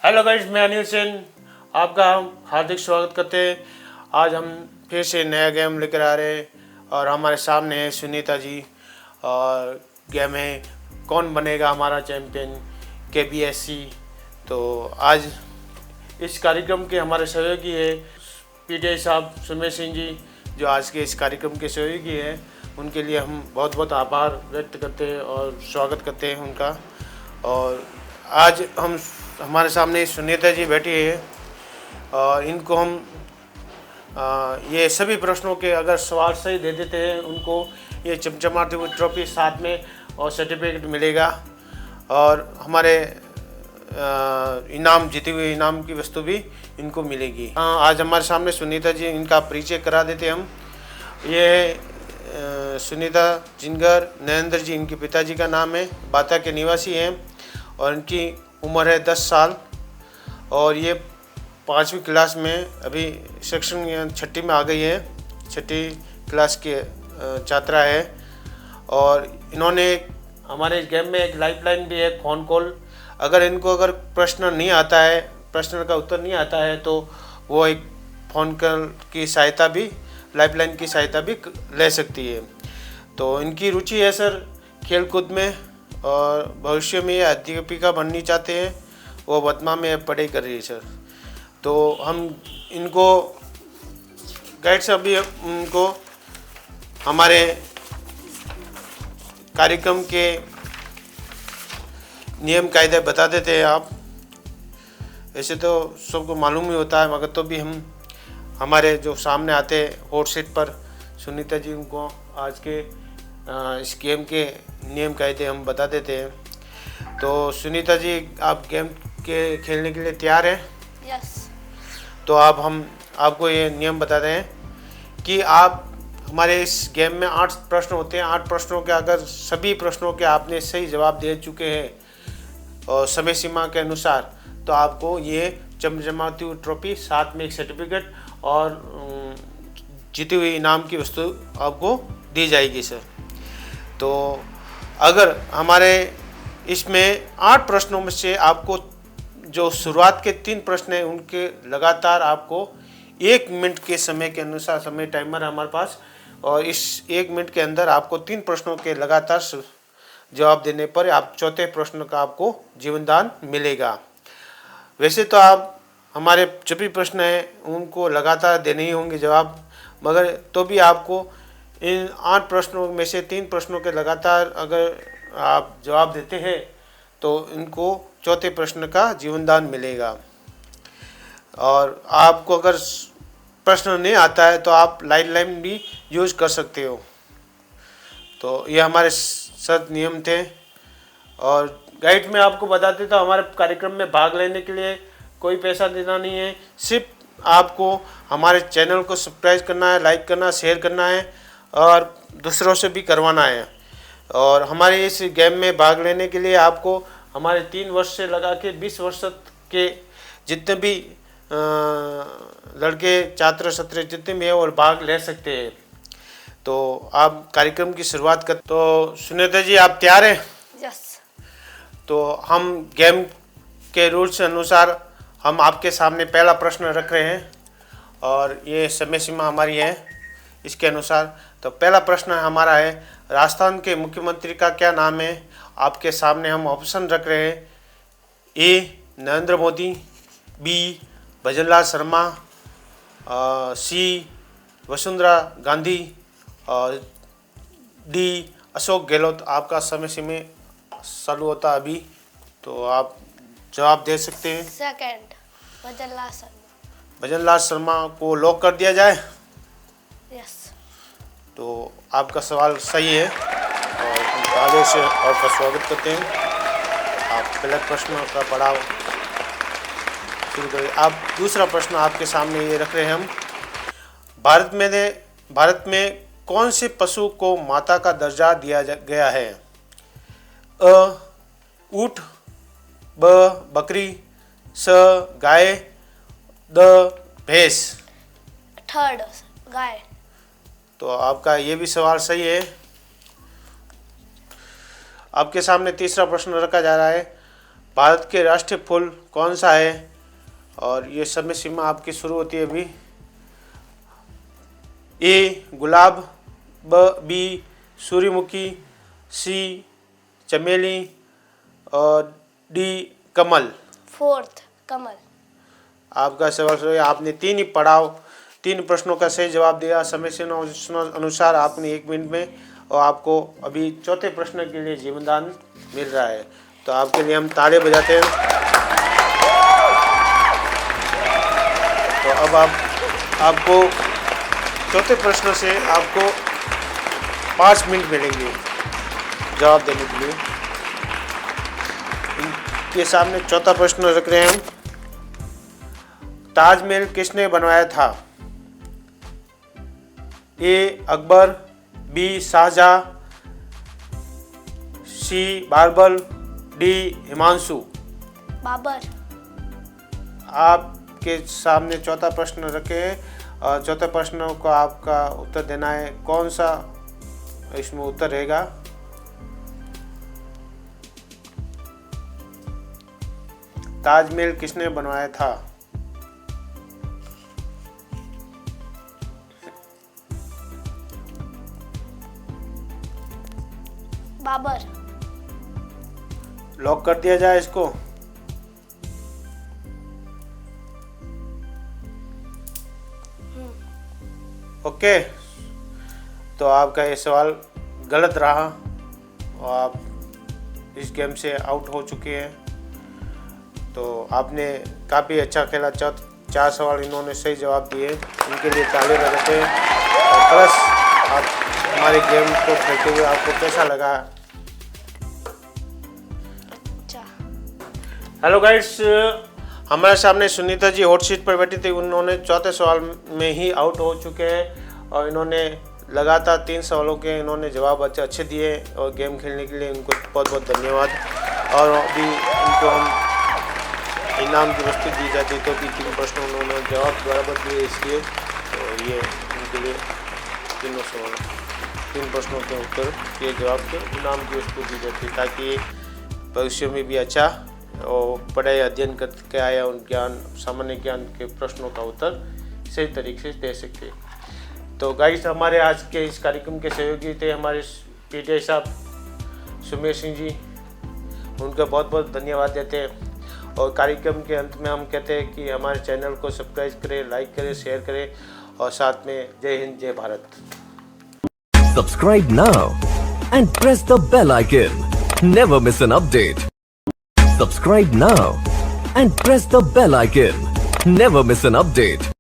Hello guys, मैं अनिल सेन आपका हार्दिक स्वागत करते हैं। आज हम फिर से नया गेम लेकर आ रहे हैं और हमारे सामने है सुनीता जी। और गेम है कौन बनेगा हमारा चैम्पियन KBSC। तो आज इस कार्यक्रम के हमारे सहयोगी है PTI साहब सुमेश सिंह जी, जो आज के इस कार्यक्रम के सहयोगी हैं। उनके लिए हम बहुत बहुत आभार व्यक्त करते हैं और स्वागत करते हैं उनका। और आज हमारे सामने सुनीता जी बैठी है और इनको हम ये सभी प्रश्नों के अगर सवाल सही दे देते हैं उनको ये चमचमाती हुई ट्रॉफी साथ में और सर्टिफिकेट मिलेगा और हमारे इनाम जीते हुए इनाम की वस्तु भी इनको मिलेगी। आज हमारे सामने सुनीता जी, इनका परिचय करा देते हम। ये सुनीता जिनगर नरेंद्र जी इनके पिताजी का नाम है, बाता के निवासी हैं और इनकी उम्र है 10 साल और ये 5वीं क्लास में अभी सेक्शन 6ठी में आ गई है, 6ठी क्लास की छात्रा है। और इन्होंने हमारे गेम में एक लाइफलाइन भी है, फ़ोन कॉल। अगर प्रश्न नहीं आता है, प्रश्न का उत्तर नहीं आता है तो वो एक फ़ोन कॉल की सहायता भी, लाइफलाइन की सहायता भी ले सकती है। तो इनकी रुचि है सर खेलकूद में और भविष्य में अध्यापिका बननी चाहते हैं। वो वर्तमान में पढ़ाई कर रही है सर। तो हम इनको गाइड से अभी उनको हमारे कार्यक्रम के नियम कायदे बता देते हैं। आप ऐसे तो सबको मालूम ही होता है, मगर तो भी हम हमारे जो सामने आते हॉट सीट पर सुनीता जी, उनको आज के इस गेम के नियम कायदे हम बता देते हैं। तो सुनीता जी, आप गेम के खेलने के लिए तैयार हैं? यस। तो हम आपको ये नियम बताते हैं कि आप हमारे इस गेम में 8 प्रश्न होते हैं। 8 प्रश्नों के अगर सभी प्रश्नों के आपने सही जवाब दे चुके हैं और समय सीमा के अनुसार, तो आपको ये चमचमाती हुई ट्रॉफी साथ में एक सर्टिफिकेट और जीती हुई इनाम की वस्तु आपको दी जाएगी सर। तो अगर हमारे इसमें 8 प्रश्नों में से आपको जो शुरुआत के 3 प्रश्न हैं उनके लगातार आपको 1 मिनट के समय के अनुसार, समय टाइमर है हमारे पास, और इस 1 मिनट के अंदर आपको 3 प्रश्नों के लगातार जवाब देने पर आप चौथे प्रश्न का आपको जीवनदान मिलेगा। वैसे तो आप हमारे जो भी प्रश्न हैं उनको लगातार देने ही होंगे जवाब, मगर तो भी आपको इन 8 प्रश्नों में से 3 प्रश्नों के लगातार अगर आप जवाब देते हैं तो इनको चौथे प्रश्न का जीवनदान मिलेगा। और आपको अगर प्रश्न नहीं आता है तो आप लाइफलाइन भी यूज कर सकते हो। तो ये हमारे सख्त नियम थे। और गाइड में आपको बता देता हूँ, हमारे कार्यक्रम में भाग लेने के लिए कोई पैसा देना नहीं है, सिर्फ आपको हमारे चैनल को सब्सक्राइब करना है, लाइक करना, शेयर करना है और दूसरों से भी करवाना है। और हमारे इस गेम में भाग लेने के लिए आपको हमारे 3 वर्ष से लगा के 20 वर्ष के जितने भी लड़के, छात्र छात्री जितने भी हैं और भाग ले सकते हैं। तो आप कार्यक्रम की शुरुआत कर। तो सुनीता जी, आप तैयार हैं? यस। तो हम गेम के रूल्स अनुसार हम आपके सामने पहला प्रश्न रख रहे हैं और ये समय सीमा हमारी है इसके अनुसार। तो पहला प्रश्न हमारा है, राजस्थान के मुख्यमंत्री का क्या नाम है? आपके सामने हम ऑप्शन रख रहे हैं। ए नरेंद्र मोदी, बी भजनलाल शर्मा, सी वसुंधरा गांधी और डी अशोक गहलोत। आपका समय सीमा चालू होता है अभी, तो आप जवाब दे सकते हैं। सेकंड, भजनलाल शर्मा। भजनलाल शर्मा को लॉक कर दिया जाए? यस। तो आपका सवाल सही है और हम आगे से आपका स्वागत करते हैं। आप पहले प्रश्न का पड़ाव शुरू करें। आप दूसरा प्रश्न आपके सामने ये रख रहे हैं हम। भारत में कौन से पशु को माता का दर्जा दिया गया है? अ ऊँट, ब बकरी, स गाय, द भैंस। थर्ड, गाय। तो आपका ये भी सवाल सही है। आपके सामने तीसरा प्रश्न रखा जा रहा है। भारत के राष्ट्रीय फूल कौन सा है? और ये समय सीमा आपकी शुरू होती है अभी। ए गुलाब, बी सूर्यमुखी, सी चमेली और डी कमल। 4th कमल। आपका सवाल शुरू है। आपने 3 ही पड़ाव 3 प्रश्नों का सही जवाब दिया समय से अनुसार आपने 1 मिनट में, और आपको अभी चौथे प्रश्न के लिए जीवनदान मिल रहा है। तो आपके लिए हम ताली बजाते हैं। तो अब आपको चौथे प्रश्न से आपको 5 मिनट मिलेंगे जवाब देने के लिए। इनके सामने चौथा प्रश्न रख रहे हैं हम। ताजमहल किसने बनवाया था? ए अकबर, बी शाहजहां, सी बाबर, डी हिमांशु। बाबर। आपके सामने चौथा प्रश्न रखे हैं और चौथे प्रश्न को आपका उत्तर देना है। कौन सा इसमें उत्तर रहेगा? ताजमहल किसने बनवाया था? बाबर। लॉक कर दिया जाए इसको। ओके, तो आपका ये सवाल गलत रहा और आप इस गेम से आउट हो चुके हैं। तो आपने काफ़ी अच्छा खेला। 4 सवाल इन्होंने सही जवाब दिए, इनके लिए ताली बजाते हैं। और प्लस आप हमारे गेम को खेलते हुए आपको कैसा लगा? हेलो गाइड्स, हमारे सामने सुनीता जी हॉट सीट पर बैठी थी। उन्होंने चौथे सवाल में ही आउट हो चुके हैं और इन्होंने लगातार 3 सवालों के इन्होंने जवाब अच्छे दिए और गेम खेलने के लिए इनको बहुत बहुत धन्यवाद। और अभी इनको हम इनाम की वस्तु दी जाती तो भी 3 प्रश्न उन्होंने जवाब बराबर दिए, इसलिए तो ये इनके लिए 3 प्रश्नों के उत्तर ये जवाब के इनाम की वस्तु दी जाती, ताकि भविष्य में भी अच्छा और पढ़ाई अध्ययन करके आया उन ज्ञान सामान्य ज्ञान के प्रश्नों का उत्तर सही तरीके से दे सके। तो गाइस, हमारे आज के इस कार्यक्रम के सहयोगी थे हमारे पीटीआई साहब सुमेर सिंह जी, उनका बहुत बहुत धन्यवाद देते हैं। और कार्यक्रम के अंत में हम कहते हैं कि हमारे चैनल को सब्सक्राइब करें, लाइक करें, शेयर करें और साथ में जय हिंद जय Bharat. Subscribe now and press the bell icon. Never miss an update. Subscribe now and press the bell icon. Never miss an update.